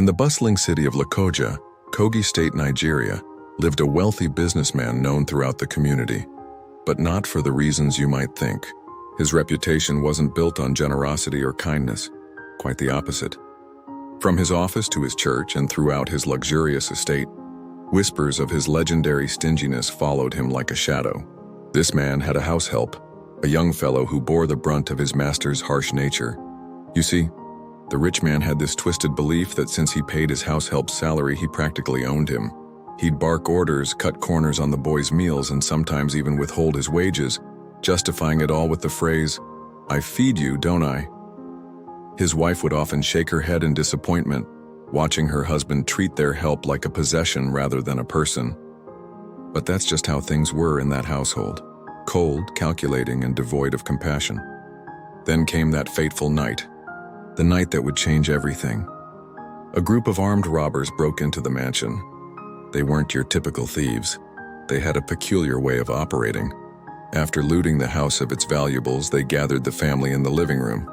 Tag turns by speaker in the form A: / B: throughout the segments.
A: the bustling city of Lokoja, Kogi State, Nigeria, lived a wealthy businessman known throughout the community. But not for the reasons you might think. His reputation wasn't built on generosity or kindness, quite the opposite. From his office to his church and throughout his luxurious estate, whispers of his legendary stinginess followed him like a shadow. This man had a house help, a young fellow who bore the brunt of his master's harsh nature. You see, the rich man had this twisted belief that since he paid his house help's salary, he practically owned him. He'd bark orders, cut corners on the boy's meals, and sometimes even withhold his wages, justifying it all with the phrase, "I feed you, don't I?" His wife would often shake her head in disappointment, watching her husband treat their help like a possession rather than a person. But that's just how things were in that household, cold, calculating, and devoid of compassion. Then came that fateful night, the night that would change everything. A group of armed robbers broke into the mansion. They weren't your typical thieves. They had a peculiar way of operating. After looting the house of its valuables, they gathered the family in the living room.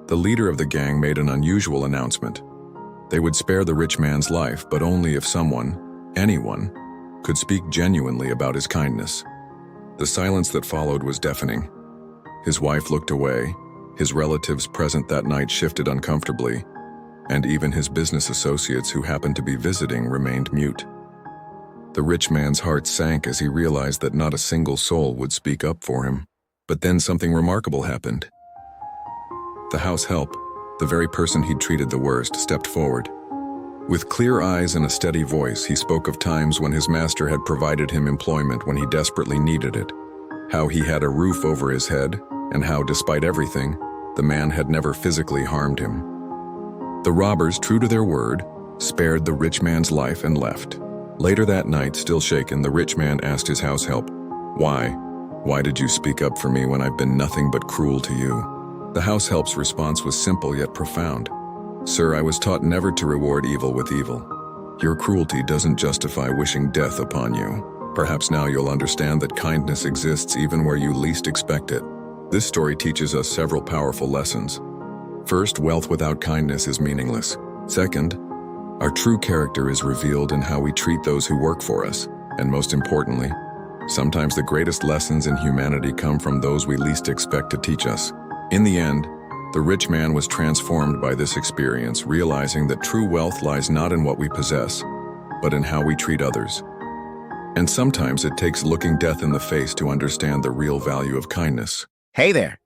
A: The leader of the gang made an unusual announcement. They would spare the rich man's life, but only if someone, anyone, could speak genuinely about his kindness. The silence that followed was deafening. His wife looked away, his relatives present that night shifted uncomfortably, and even his business associates who happened to be visiting remained mute. The rich man's heart sank as he realized that not a single soul would speak up for him. But then something remarkable happened. The house help, the very person he'd treated the worst, stepped forward. With clear eyes and a steady voice, he spoke of times when his master had provided him employment when he desperately needed it, how he had a roof over his head, and how, despite everything, the man had never physically harmed him. The robbers, true to their word, spared the rich man's life and left. Later that night, still shaken, the rich man asked his house help, "Why? Why did you speak up for me when I've been nothing but cruel to you?" The house help's response was simple yet profound. "Sir, I was taught never to reward evil with evil. Your cruelty doesn't justify wishing death upon you. Perhaps now you'll understand that kindness exists even where you least expect it." This story teaches us several powerful lessons. First, wealth without kindness is meaningless. Second, our true character is revealed in how we treat those who work for us. And most importantly, sometimes the greatest lessons in humanity come from those we least expect to teach us. In the end, the rich man was transformed by this experience, realizing that true wealth lies not in what we possess, but in how we treat others. And sometimes it takes looking death in the face to understand the real value of kindness.
B: Hey there!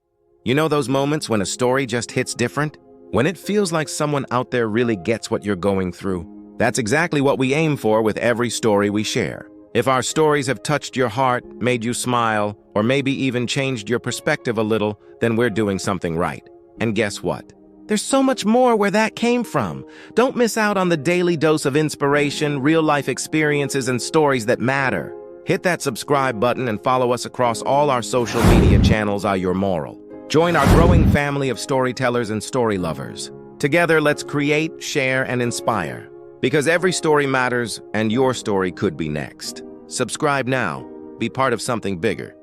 B: You know those moments when a story just hits different? When it feels like someone out there really gets what you're going through? That's exactly what we aim for with every story we share. If our stories have touched your heart, made you smile, or maybe even changed your perspective a little, then we're doing something right. And guess what? There's so much more where that came from. Don't miss out on the daily dose of inspiration, real-life experiences, and stories that matter. Hit that subscribe button and follow us across all our social media channels are your moral. Join our growing family of storytellers and story lovers. Together, let's create, share, and inspire. Because every story matters, and your story could be next. Subscribe now. Be part of something bigger.